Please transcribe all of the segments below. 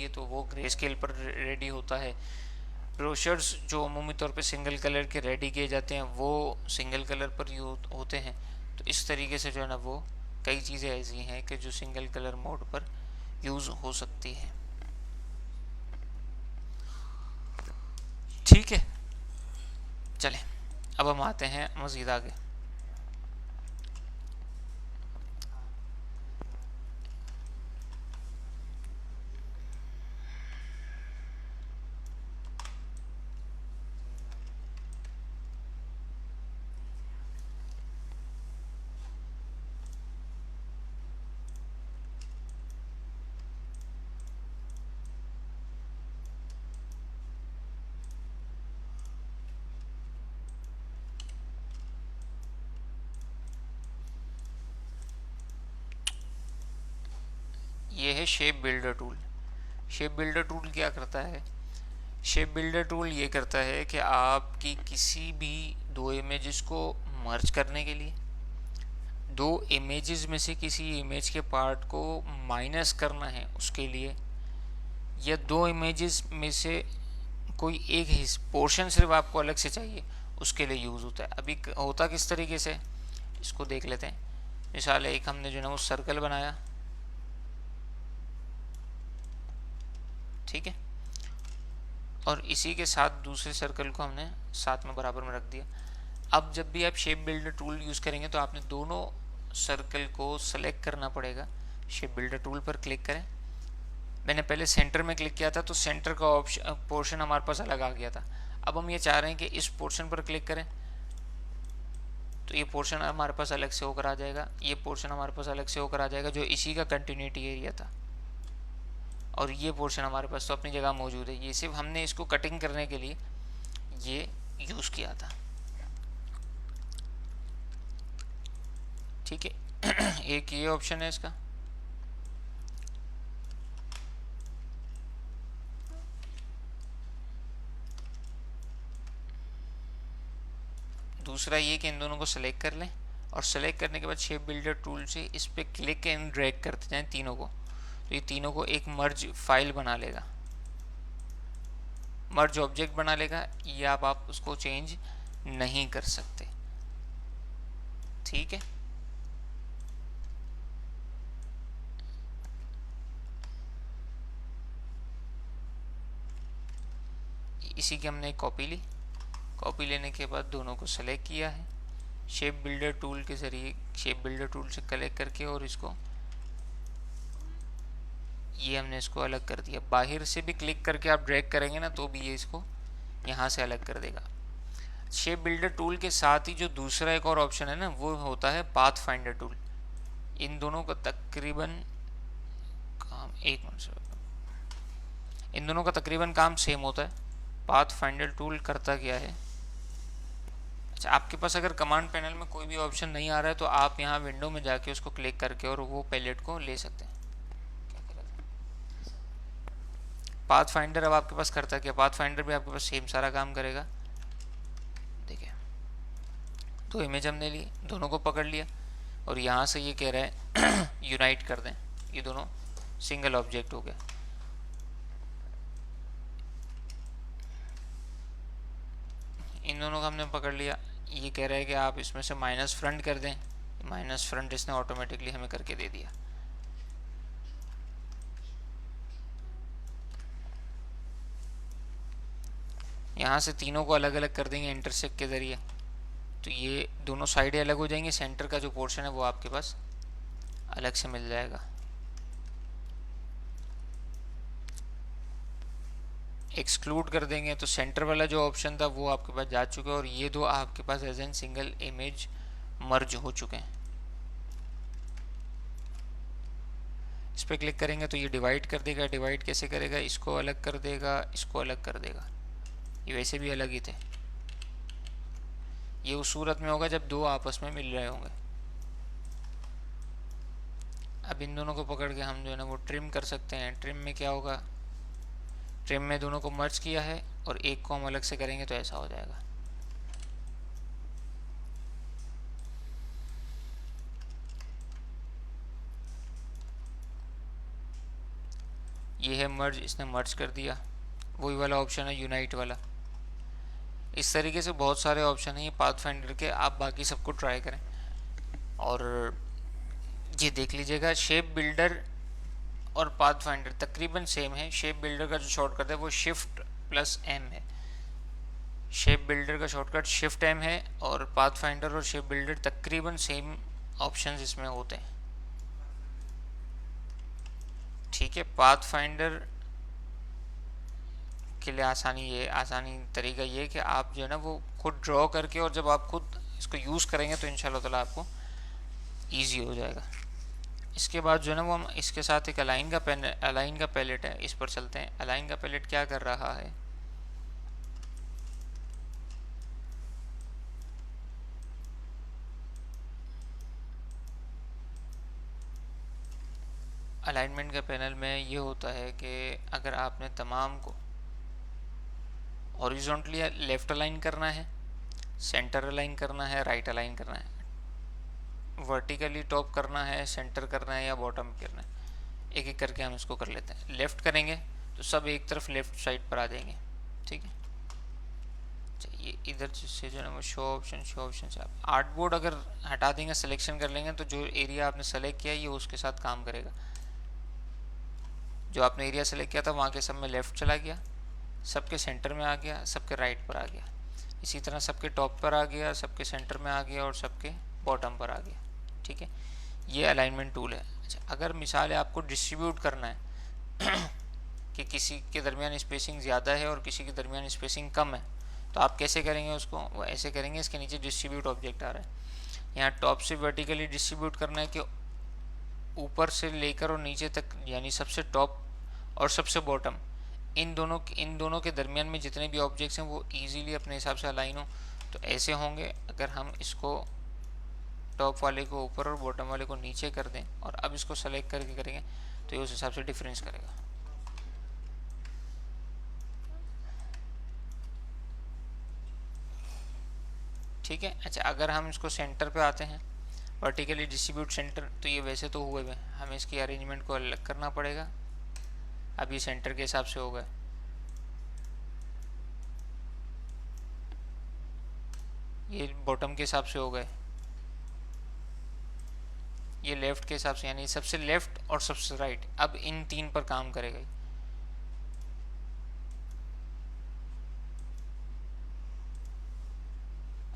लिए तो वो ग्रे स्केल पर रेडी होता है। ब्रोशर्स जो अमूमी तौर पे सिंगल कलर के रेडी किए जाते हैं वो सिंगल कलर पर यूज होते हैं। तो इस तरीके से जो है ना वो कई चीज़ें ऐसी हैं कि जो सिंगल कलर मोड पर यूज़ हो सकती है। ठीक है, चलें अब हम आते हैं मज़ीद आगे। ये है shape builder tool. Shape builder tool क्या करता है? शेप बिल्डर टूल ये करता है कि आपकी किसी भी दो इमेजेस को मर्ज करने के लिए, दो इमेजेस में से किसी इमेज के पार्ट को माइनस करना है उसके लिए, या दो इमेजेस में से कोई एक पोर्शन सिर्फ आपको अलग से चाहिए उसके लिए यूज़ होता है। अभी होता किस तरीके से, इसको देख लेते हैं। मिसाल एक हमने जो है ना वो सर्कल बनाया, ठीक है, और इसी के साथ दूसरे सर्कल को हमने साथ में बराबर में रख दिया। अब जब भी आप शेप बिल्डर टूल यूज़ करेंगे तो आपने दोनों सर्कल को सेलेक्ट करना पड़ेगा। शेप बिल्डर टूल पर क्लिक करें। मैंने पहले सेंटर में क्लिक किया था तो सेंटर का ऑप्शन पोर्शन हमारे पास अलग आ गया था। अब हम ये चाह रहे हैं कि इस पोर्शन पर क्लिक करें तो ये पोर्शन हमारे पास अलग से होकर आ जाएगा, ये पोर्शन हमारे पास अलग से होकर आ जाएगा जो इसी का कंटिन्यूटी एरिया था, और ये पोर्शन हमारे पास तो अपनी जगह मौजूद है। ये सिर्फ हमने इसको कटिंग करने के लिए ये यूज़ किया था। ठीक है एक ये ऑप्शन है इसका। दूसरा ये कि इन दोनों को सेलेक्ट कर लें, और सेलेक्ट करने के बाद शेप बिल्डर टूल से इस पर क्लिक एंड ड्रैग करते जाएं तीनों को, तो ये तीनों को एक मर्ज फाइल बना लेगा, मर्ज ऑब्जेक्ट बना लेगा। ये आप उसको चेंज नहीं कर सकते। ठीक है, इसी की हमने एक कॉपी ली। कॉपी लेने के बाद दोनों को सेलेक्ट किया है शेप बिल्डर टूल के ज़रिए, शेप बिल्डर टूल से कलेक्ट करके, और इसको ये हमने इसको अलग कर दिया। बाहर से भी क्लिक करके आप ड्रैग करेंगे ना तो भी ये इसको यहाँ से अलग कर देगा। शेप बिल्डर टूल के साथ ही जो दूसरा एक और ऑप्शन है ना वो होता है पाथ फाइंडर टूल। इन दोनों का तकरीबन काम एक मिनट से, इन दोनों का तकरीबन काम सेम होता है। पाथ फाइंडर टूल करता क्या है, अच्छा आपके पास अगर कमांड पैनल में कोई भी ऑप्शन नहीं आ रहा है तो आप यहाँ विंडो में जाके उसको क्लिक करके और वो पैलेट को ले सकते हैं। पाथ फाइंडर अब आपके पास करता क्या, पाथ फाइंडर भी आपके पास सेम सारा काम करेगा। देखिए दो इमेज हमने ली, दोनों को पकड़ लिया, और यहाँ से ये कह रहा है यूनाइट कर दें, ये दोनों सिंगल ऑब्जेक्ट हो गया। इन दोनों को हमने पकड़ लिया, ये कह रहा है कि आप इसमें से माइनस फ्रंट कर दें, माइनस फ्रंट इसने ऑटोमेटिकली हमें करके दे दिया। यहाँ से तीनों को अलग अलग कर देंगे इंटरसेक्ट के ज़रिए, तो ये दोनों साइडें अलग हो जाएंगी, सेंटर का जो पोर्शन है वो आपके पास अलग से मिल जाएगा। एक्सक्लूड कर देंगे तो सेंटर वाला जो ऑप्शन था वो आपके पास जा चुका है, और ये दो आपके पास एज एन सिंगल इमेज मर्ज हो चुके हैं। इस पर क्लिक करेंगे तो ये डिवाइड कर देगा। डिवाइड कैसे करेगा, इसको अलग कर देगा, इसको अलग कर देगा, ये वैसे भी अलग ही थे। ये उस सूरत में होगा जब दो आपस में मिल रहे होंगे। अब इन दोनों को पकड़ के हम जो है ना वो ट्रिम कर सकते हैं। ट्रिम में क्या होगा, ट्रिम में दोनों को मर्ज किया है और एक को हम अलग से करेंगे तो ऐसा हो जाएगा। ये है मर्ज, इसने मर्ज कर दिया, वही वाला ऑप्शन है यूनाइट वाला। इस तरीके से बहुत सारे ऑप्शन हैं ये पाथफाइंडर के, आप बाकी सबको ट्राई करें। और ये देख लीजिएगा, शेप बिल्डर और पाथफाइंडर तकरीबन सेम है। शेप बिल्डर का जो शॉर्टकट है वो शिफ्ट प्लस एम है। शेप बिल्डर का शॉर्टकट शिफ्ट एम है, और पाथफाइंडर और शेप बिल्डर तकरीबन सेम ऑप्शंस इसमें होते हैं। ठीक है, पाथफाइंडर के लिए आसानी तरीका ये है कि आप जो है ना वो खुद ड्रॉ करके, और जब आप खुद इसको यूज़ करेंगे तो इंशाल्लाह ताला आपको ईजी हो जाएगा। इसके बाद जो है ना वो हम इसके साथ एक अलाइन का पैलेट है, इस पर चलते हैं। अलाइन का पैलेट क्या कर रहा है, अलाइनमेंट का पैनल में ये होता है कि अगर आपने तमाम को हॉरिजॉन्टली लेफ्ट अलाइन करना है, सेंटर अलाइन करना है, राइट अलाइन करना है, वर्टिकली टॉप करना है, सेंटर करना है या बॉटम करना है, एक एक करके हम इसको कर लेते हैं। लेफ़्ट करेंगे तो सब एक तरफ लेफ़्ट साइड पर आ जाएंगे। ठीक है, ये इधर से जो है ना वो शो ऑप्शन से आप आर्ट बोर्ड अगर हटा देंगे, सिलेक्शन कर लेंगे, तो जो एरिया आपने सेलेक्ट किया ये उसके साथ काम करेगा। जो आपने एरिया सेलेक्ट किया था वहाँ के सब में लेफ़्ट चला गया, सबके सेंटर में आ गया, सबके राइट पर आ गया। इसी तरह सबके टॉप पर आ गया, सबके सेंटर में आ गया और सबके बॉटम पर आ गया। ठीक है, ये अलाइनमेंट टूल है। अच्छा, अगर मिसाल है आपको डिस्ट्रीब्यूट करना है कि किसी के दरमियान स्पेसिंग ज़्यादा है और किसी के दरमियान स्पेसिंग कम है, तो आप कैसे करेंगे उसको, वो ऐसे करेंगे, इसके नीचे डिस्ट्रीब्यूट ऑब्जेक्ट आ रहा है, यहाँ टॉप से वर्टिकली डिस्ट्रीब्यूट करना है कि ऊपर से लेकर और नीचे तक, यानी सबसे टॉप और सबसे बॉटम, इन दोनों के दरमियान में जितने भी ऑब्जेक्ट्स हैं वो इजीली अपने हिसाब से अलाइन हो, तो ऐसे होंगे। अगर हम इसको टॉप वाले को ऊपर और बॉटम वाले को नीचे कर दें और अब इसको सेलेक्ट करके करेंगे तो ये उस हिसाब से डिफरेंस करेगा। ठीक है, अच्छा, अगर हम इसको सेंटर पे आते हैं, वर्टिकली डिस्ट्रीब्यूट सेंटर, तो ये वैसे तो हुए हुए, हमें इसकी अरेंजमेंट को अलग करना पड़ेगा। अब ये सेंटर के हिसाब से हो गए, ये बॉटम के हिसाब से हो गए, ये लेफ्ट के हिसाब से, यानी सबसे लेफ्ट और सबसे राइट। अब इन तीन पर काम करेगा।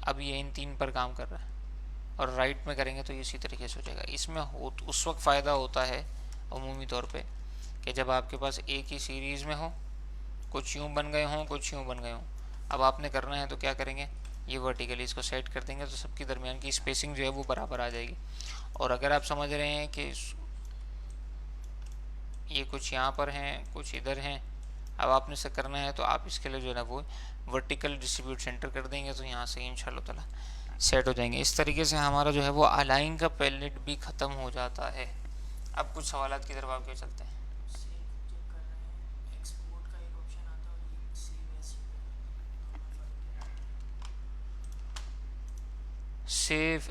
अब ये इन तीन पर काम कर रहा है, और राइट में करेंगे तो ये इसी तरीके से हो जाएगा। इसमें उस वक्त फ़ायदा होता है अमूमी तौर पे कि जब आपके पास एक ही सीरीज़ में हो, कुछ यूँ बन गए हों, कुछ यूँ बन गए हों। अब आपने करना है तो क्या करेंगे, ये वर्टिकली इसको सेट कर देंगे तो सबके दरमियान की स्पेसिंग जो है वो बराबर आ जाएगी। और अगर आप समझ रहे हैं कि ये कुछ यहाँ पर हैं, कुछ इधर हैं, अब आपने से करना है तो आप इसके लिए जो है ना वो वर्टिकल डिस्ट्रीब्यूट सेंटर कर देंगे तो यहाँ से इंशाल्लाह ताला सेट हो जाएंगे। इस तरीके से हमारा जो है वो अलाइन का पैलेट भी ख़त्म हो जाता है। अब कुछ सवालात की तरफ आपके चलते हैं। सेव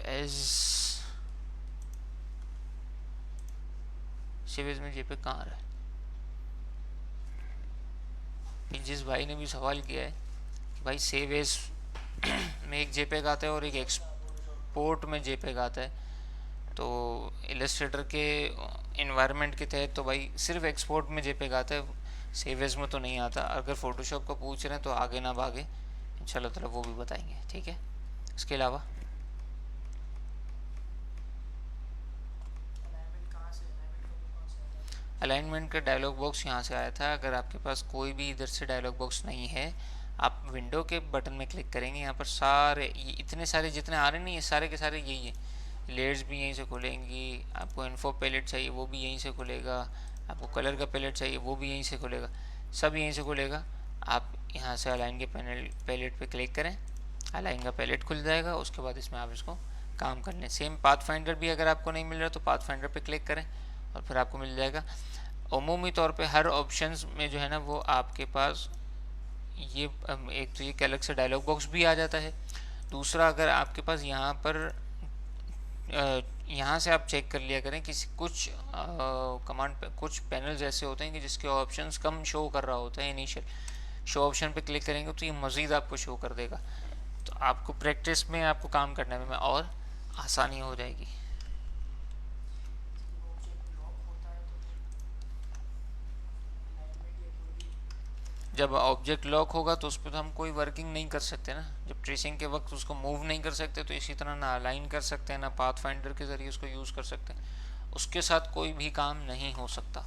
एज में जेपे कहाँ रहा है, जिस भाई ने भी सवाल किया है कि भाई सेव एज में एक जेपेग आता है और एक एक्सपोर्ट में जेपेग आता है, तो इलस्ट्रेटर के इन्वायरमेंट के तहत तो भाई सिर्फ एक्सपोर्ट में जेपेग आता है, सेव एज में तो नहीं आता। अगर फोटोशॉप का पूछ रहे हैं तो आगे ना भागे, इंशाल्लाह ताला वो भी बताएंगे। ठीक है, इसके अलावा अलाइनमेंट का डायलॉग बॉक्स यहाँ से आया था। अगर आपके पास कोई भी इधर से डायलॉग बॉक्स नहीं है, आप विंडो के बटन में क्लिक करेंगे, यहाँ पर सारे ये इतने सारे जितने आ रहे हैं, ये सारे के सारे यही है। लेयर्स भी यहीं से खुलेंगी, आपको इन्फो पैलेट चाहिए वो भी यहीं से खुलेगा, आपको कलर का पैलेट चाहिए वो भी यहीं से खुलेगा, सब यहीं से खुलेगा। आप यहाँ से अलाइन के पैलेट पे क्लिक करें, अलाइन का पैलेट खुल जाएगा। उसके बाद इसमें आप इसको काम कर लें। सेम पाथफाइंडर भी अगर आपको नहीं मिल रहा तो पाथफाइंडर पे क्लिक करें और फिर आपको मिल जाएगा। अमूमी तौर पे हर ऑप्शंस में जो है ना वो आपके पास ये एक तो ये अलग से डायलॉग बॉक्स भी आ जाता है। दूसरा, अगर आपके पास यहाँ पर यहाँ से आप चेक कर लिया करें कि कुछ कमांड पे कुछ पैनल्स ऐसे होते हैं कि जिसके ऑप्शंस कम शो कर रहा होता है इनिशियल। शो ऑप्शन पे क्लिक करेंगे तो ये मज़ीद आपको शो कर देगा। तो आपको प्रैक्टिस में आपको काम करने में और आसानी हो जाएगी। जब ऑब्जेक्ट लॉक होगा तो उस पर तो हम कोई वर्किंग नहीं कर सकते ना। जब ट्रेसिंग के वक्त उसको मूव नहीं कर सकते तो इसी तरह ना अलाइन कर सकते हैं, ना पाथ फाइंडर के ज़रिए उसको यूज़ कर सकते हैं। उसके साथ कोई भी काम नहीं हो सकता।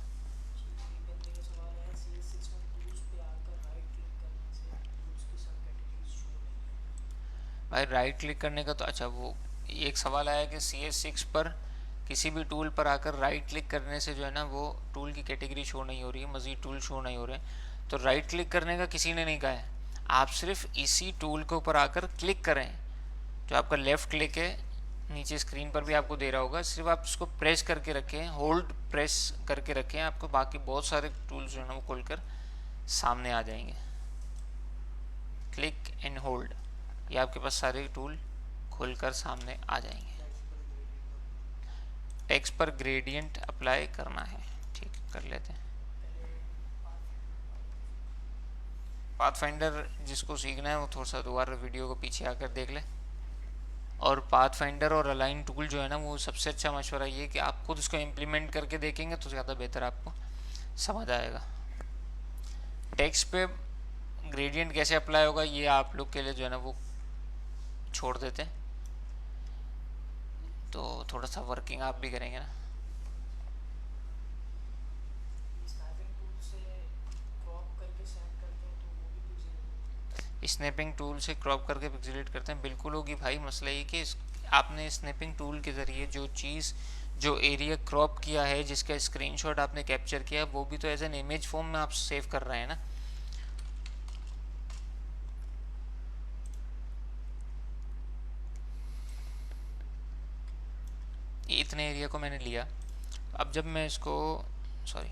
भाई राइट क्लिक करने का तो अच्छा, वो एक सवाल आया कि CS6 पर किसी भी टूल पर आकर राइट क्लिक करने से जो है ना वो टूल की कैटेगरी शो नहीं हो रही है, मज़ीद टूल शो नहीं हो रहे हैं। तो राइट क्लिक करने का किसी ने नहीं कहा है, आप सिर्फ इसी टूल के ऊपर आकर क्लिक करें। जो आपका लेफ़्ट क्लिक है नीचे स्क्रीन पर भी आपको दे रहा होगा, सिर्फ आप उसको प्रेस करके रखें, होल्ड प्रेस करके रखें, आपको बाकी बहुत सारे टूल्स जो है ना वो खुलकर सामने आ जाएंगे। क्लिक एंड होल्ड, ये आपके पास सारे टूल खुलकर सामने आ जाएंगे। टेक्स्ट पर ग्रेडियंट अप्लाई करना है, ठीक है कर लेते हैं। पाथफाइंडर जिसको सीखना है वो थोड़ा सा दोबारा वीडियो को पीछे आकर देख ले। और पाथफाइंडर और अलाइन टूल जो है ना वो सबसे अच्छा मशवरा ये कि आप खुद इसको इम्प्लीमेंट करके देखेंगे तो ज़्यादा बेहतर आपको समझ आएगा। टेक्स्ट पे ग्रेडियंट कैसे अप्लाई होगा ये आप लोग के लिए जो है ना वो छोड़ देते हैं, तो थोड़ा सा वर्किंग आप भी करेंगे ना। स्नैपिंग टूल से क्रॉप करके पिक्सेलेट करते हैं, बिल्कुल होगी भाई। मसला ये कि आपने स्नैपिंग टूल के ज़रिए जो चीज़ जो एरिया क्रॉप किया है, जिसका स्क्रीनशॉट आपने कैप्चर किया, वो भी तो एज एन इमेज फॉर्म में आप सेव कर रहे हैं ना। इतने एरिया को मैंने लिया, अब जब मैं इसको सॉरी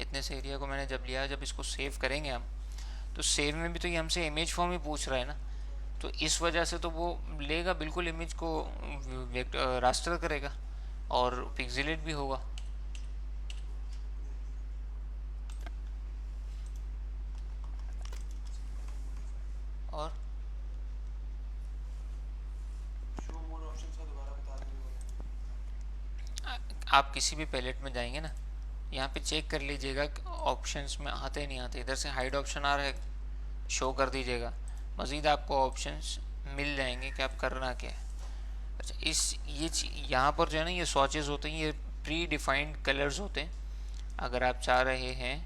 इतने से एरिया को मैंने जब लिया, जब इसको सेव करेंगे हम तो सेव में भी तो ये हमसे इमेज फॉर्म ही पूछ रहा है ना। तो इस वजह से तो वो लेगा बिल्कुल इमेज को रास्टर करेगा और पिक्सेलेट भी होगा। और आप किसी भी पैलेट में जाएंगे ना, यहाँ पे चेक कर लीजिएगा ऑप्शंस में आते नहीं आते। इधर से हाइड ऑप्शन आ रहा है, शो कर दीजिएगा, मज़ीद आपको ऑप्शंस मिल जाएंगे कि आप करना क्या है। अच्छा ये यहाँ पर जो है ना ये स्वॉचेस होते हैं, ये प्री डिफाइंड कलर्स होते हैं। अगर आप चाह रहे हैं